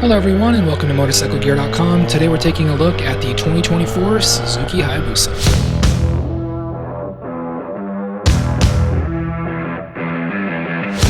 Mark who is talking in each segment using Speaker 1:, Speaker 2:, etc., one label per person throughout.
Speaker 1: Hello everyone and welcome to Motorcyclegear.com. Today we're taking a look at the 2024 Suzuki Hayabusa.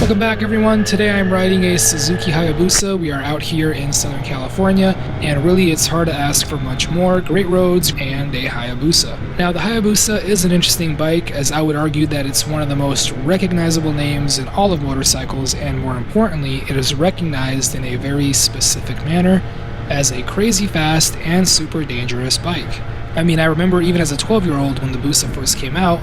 Speaker 1: Welcome back everyone. Today I'm riding a Suzuki Hayabusa. We are out here in Southern California and really it's hard to ask for much more. Great roads and a Hayabusa. Now the Hayabusa is an interesting bike, as I would argue that it's one of the most recognizable names in all of motorcycles, and more importantly it is recognized in a very specific manner as a crazy fast and super dangerous bike. I mean, I remember even as a 12-year-old when the Busa first came out,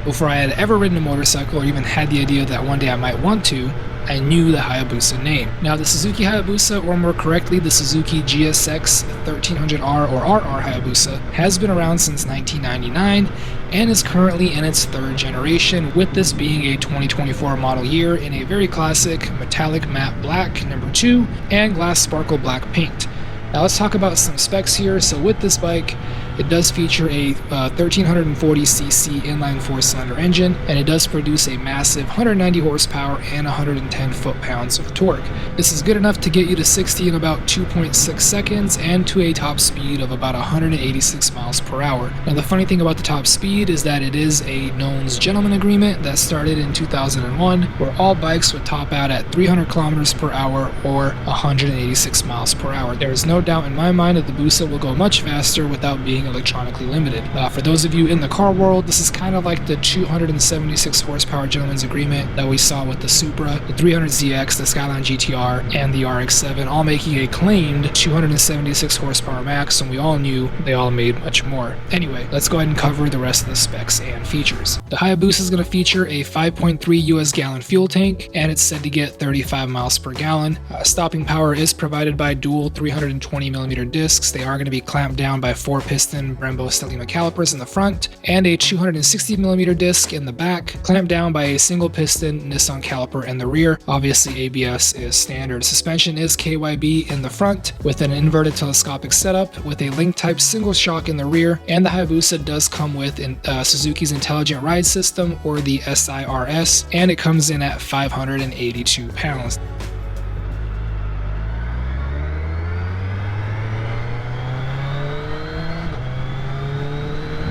Speaker 1: before I had ever ridden a motorcycle or even had the idea that one day I might want to, I knew the Hayabusa name. Now the Suzuki Hayabusa, or more correctly the Suzuki GSX 1300R or RR Hayabusa, has been around since 1999 and is currently in its third generation, with this being a 2024 model year in a very classic metallic matte black number 2 and glass sparkle black paint. Now let's talk about some specs here. So with this bike, it does feature a 1340cc inline 4-cylinder engine, and it does produce a massive 190 horsepower and 110 foot-pounds of torque. This is good enough to get you to 60 in about 2.6 seconds and to a top speed of about 186 miles per hour. Now the funny thing about the top speed is that it is a Nones gentleman agreement that started in 2001, where all bikes would top out at 300 kilometers per hour or 186 miles per hour. There is no doubt in my mind that the Busa will go much faster without being electronically limited. For those of you in the car world, this is kind of like the 276 horsepower gentleman's agreement that we saw with the Supra, the 300ZX, the Skyline GTR, and the RX-7, all making a claimed 276 horsepower max, and we all knew they all made much more. Anyway, let's go ahead and cover the rest of the specs and features. The Hayabusa is going to feature a 5.3 US gallon fuel tank, and it's said to get 35 miles per gallon. Stopping power is provided by dual 320mm discs. They are going to be clamped down by 4-piston Brembo Stellima calipers in the front and a 260mm disc in the back, clamped down by a single piston Nissan caliper in the rear. Obviously ABS is standard. Suspension is KYB in the front with an inverted telescopic setup with a link type single shock in the rear, and the Hayabusa does come with Suzuki's Intelligent Ride System, or the SIRS, and it comes in at 582 pounds.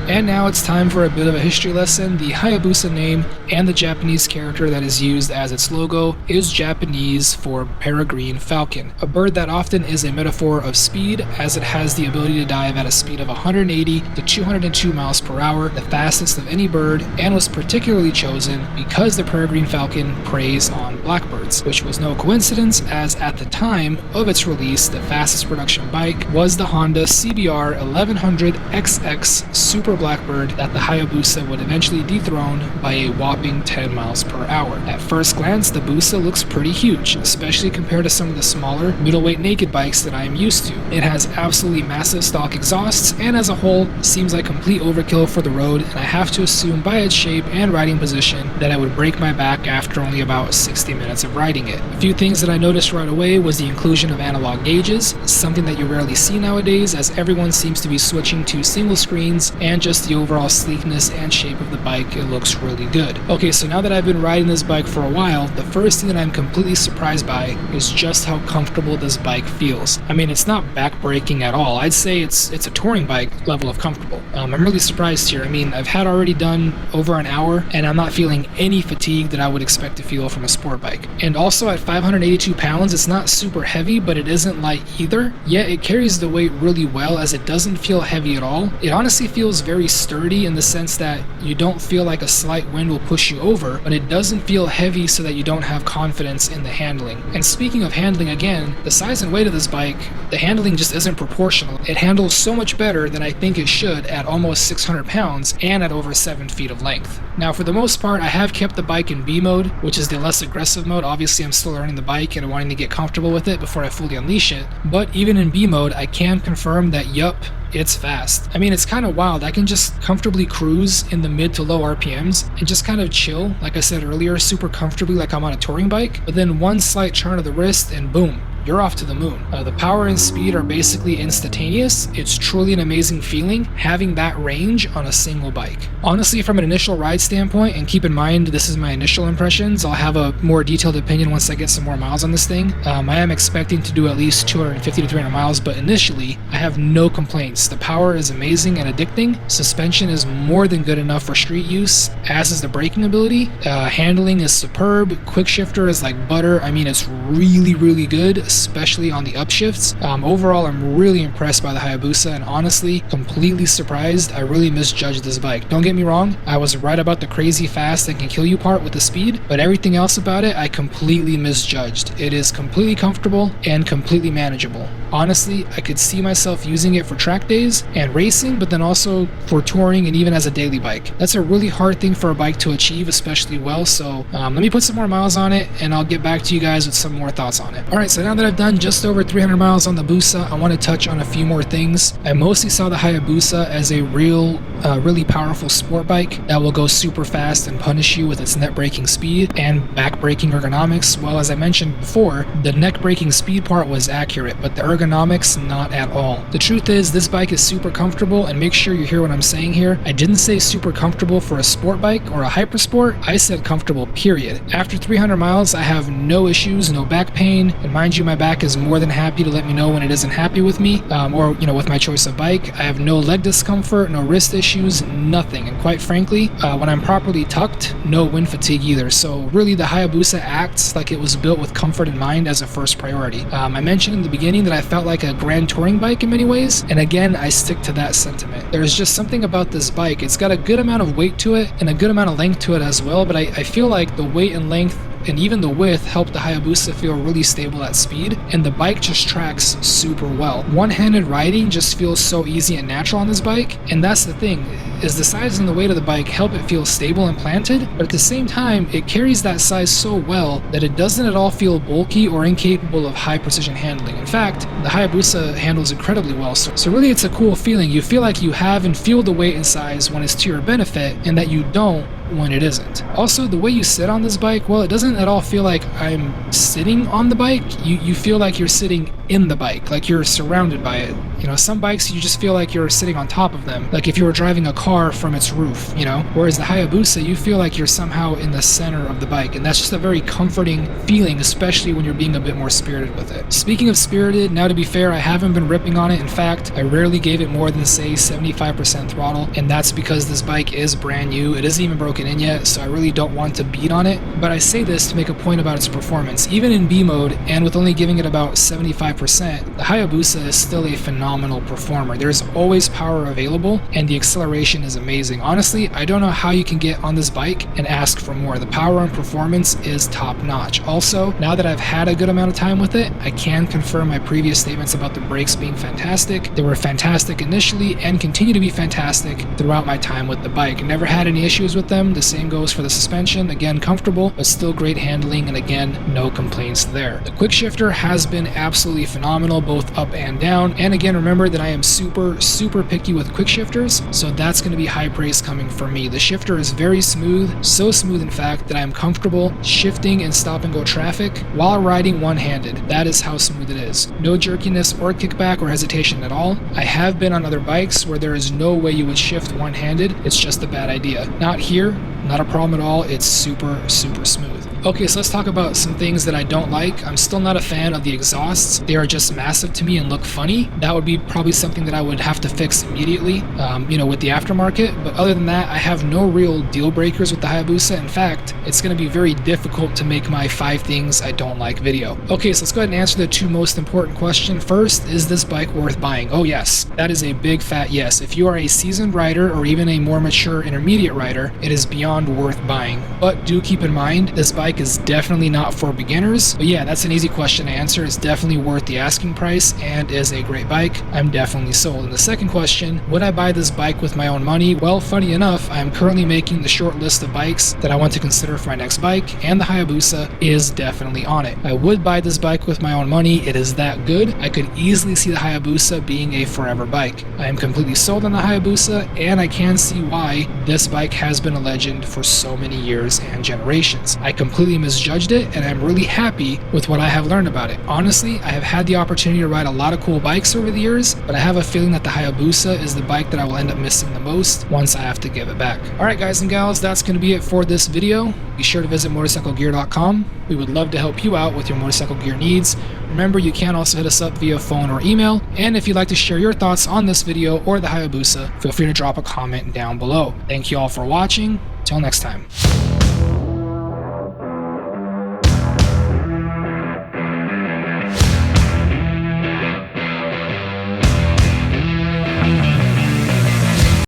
Speaker 1: And now it's time for a bit of a history lesson. The Hayabusa name and the Japanese character that is used as its logo is Japanese for peregrine falcon, a bird that often is a metaphor of speed, as it has the ability to dive at a speed of 180 to 202 miles per hour, the fastest of any bird, and was particularly chosen because the peregrine falcon preys on blackbirds, which was no coincidence, as at the time of its release the fastest production bike was the Honda CBR 1100 XX Super Blackbird that the Hayabusa would eventually dethrone by a whopping 10 miles per hour. At first glance, the Busa looks pretty huge, especially compared to some of the smaller middleweight naked bikes that I am used to. It has absolutely massive stock exhausts, and as a whole seems like complete overkill for the road, and I have to assume by its shape and riding position that I would break my back after only about 60 minutes of riding it. A few things that I noticed right away was the inclusion of analog gauges, something that you rarely see nowadays, as everyone seems to be switching to single screens, and just the overall sleekness and shape of the bike, it looks really good. Okay, so now that I've been riding this bike for a while, the first thing that I'm completely surprised by is just how comfortable this bike feels. I mean, it's not back-breaking at all. I'd say it's a touring bike level of comfortable. I'm really surprised here. I mean, I've had already done over an hour, and I'm not feeling any fatigue that I would expect to feel from a sport bike. And also at 582 pounds, it's not super heavy, but it isn't light either. Yet it carries the weight really well, as it doesn't feel heavy at all. It honestly feels very sturdy in the sense that you don't feel like a slight wind will push you over, but it doesn't feel heavy so that you don't have confidence in the handling. And speaking of handling again, the size and weight of this bike, the handling just isn't proportional. It handles so much better than I think it should at almost 600 pounds and at over 7 feet of length. Now for the most part, I have kept the bike in B mode, which is the less aggressive mode. Obviously I'm still learning the bike and wanting to get comfortable with it before I fully unleash it, but even in B mode I can confirm that yup, it's fast. I mean, it's kind of wild. I can just comfortably cruise in the mid to low RPMs and just kind of chill, like I said earlier, super comfortably like I'm on a touring bike, but then one slight turn of the wrist and boom, you're off to the moon. The power and speed are basically instantaneous. It's truly an amazing feeling having that range on a single bike. Honestly, from an initial ride standpoint, and keep in mind this is my initial impressions, I'll have a more detailed opinion once I get some more miles on this thing. I am expecting to do at least 250 to 300 miles, but initially I have no complaints. The power is amazing and addicting. Suspension is more than good enough for street use, as is the braking ability. Handling is superb. Quick shifter is like butter. I mean, it's really good, especially on the upshifts. Overall, I'm really impressed by the Hayabusa, and honestly, completely surprised. I really misjudged this bike. Don't get me wrong, I was right about the crazy fast and can kill you part with the speed, but everything else about it I completely misjudged. It is completely comfortable and completely manageable. Honestly, I could see myself using it for track days and racing, but then also for touring and even as a daily bike. That's a really hard thing for a bike to achieve, especially well, so let me put some more miles on it and I'll get back to you guys with some more thoughts on it. Alright, so now that I've done just over 300 miles on the Busa, I want to touch on a few more things. I mostly saw the Hayabusa as a really powerful sport bike that will go super fast and punish you with its net braking speed and back braking ergonomics. Well, as I mentioned before, the neck braking speed part was accurate, but the ergonomics not at all. The truth is, this bike is super comfortable, and make sure you hear what I'm saying here. I didn't say super comfortable for a sport bike or a hypersport. I said comfortable, period. After 300 miles, I have no issues, no back pain, and mind you, my back is more than happy to let me know when it isn't happy with me, or with my choice of bike. I have no leg discomfort, no wrist issues, nothing. And quite frankly, when I'm properly tucked, no wind fatigue either. So really, the Hayabusa acts like it was built with comfort in mind as a first priority. I mentioned in the beginning that I felt like a grand touring bike in many ways, and again, I stick to that sentiment. There's just something about this bike. It's got a good amount of weight to it and a good amount of length to it as well, but I feel like the weight and length and even the width helped the Hayabusa feel really stable at speed, and the bike just tracks super well. One-handed riding just feels so easy and natural on this bike, and that's the thing, is the size and the weight of the bike help it feel stable and planted, but at the same time, it carries that size so well that it doesn't at all feel bulky or incapable of high precision handling. In fact, the Hayabusa handles incredibly well, so really it's a cool feeling. You feel like you have and feel the weight and size when it's to your benefit, and that you don't when it isn't. Also, the way you sit on this bike, well, it doesn't at all feel like I'm sitting on the bike. You feel like you're sitting in the bike, like you're surrounded by it. Some bikes you just feel like you're sitting on top of them, like if you were driving a car from its roof, Whereas the Hayabusa, you feel like you're somehow in the center of the bike, and that's just a very comforting feeling, especially when you're being a bit more spirited with it. Speaking of spirited, now to be fair, I haven't been ripping on it. In fact, I rarely gave it more than, say, 75% throttle, and that's because this bike is brand new. It isn't even broken in yet, so I really don't want to beat on it, but I say this to make a point about its performance. Even in B mode, and with only giving it about 75%, the Hayabusa is still a phenomenal performer. There's always power available, and the acceleration is amazing. Honestly, I don't know how you can get on this bike and ask for more. The power and performance is top notch. Also, now that I've had a good amount of time with it, I can confirm my previous statements about the brakes being fantastic. They were fantastic initially and continue to be fantastic throughout my time with the bike. Never had any issues with them. The same goes for the suspension. Again, comfortable, but still great handling, and again, no complaints there. The quick shifter has been absolutely phenomenal, both up and down. And again, remember that I am super picky with quick shifters, so that's going to be high praise coming from me. The shifter is very smooth, so smooth in fact that I am comfortable shifting and stop and go traffic while riding one-handed. That is how smooth it is. No jerkiness or kickback or hesitation at all. I have been on other bikes where there is no way you would shift one-handed. It's just a bad idea. Not here, not a problem at all. It's super smooth. Okay, so let's talk about some things that I don't like. I'm still not a fan of the exhausts. They are just massive to me and look funny. That would be probably something that I would have to fix immediately, with the aftermarket. But other than that, I have no real deal breakers with the Hayabusa. In fact, it's going to be very difficult to make my 5 things I don't like video. Okay, so let's go ahead and answer the 2 most important questions. First, is this bike worth buying? Oh yes, that is a big fat yes. If you are a seasoned rider or even a more mature intermediate rider, it is beyond worth buying. But do keep in mind, this bike is definitely not for beginners. But yeah, that's an easy question to answer. It's definitely worth the asking price and is a great bike. I'm definitely sold. And the second question, would I buy this bike with my own money? Well, funny enough, I'm currently making the short list of bikes that I want to consider for my next bike, and the Hayabusa is definitely on it. I would buy this bike with my own money. It is that good. I could easily see the Hayabusa being a forever bike. I am completely sold on the Hayabusa, and I can see why this bike has been a legend for so many years and generations. I completely completely misjudged it, and I'm really happy with what I have learned about it. Honestly, I have had the opportunity to ride a lot of cool bikes over the years, but I have a feeling that the Hayabusa is the bike that I will end up missing the most once I have to give it back. Alright guys and gals, that's going to be it for this video. Be sure to visit Motorcyclegear.com. We would love to help you out with your motorcycle gear needs. Remember, you can also hit us up via phone or email, and if you'd like to share your thoughts on this video or the Hayabusa, feel free to drop a comment down below. Thank you all for watching. Till next time.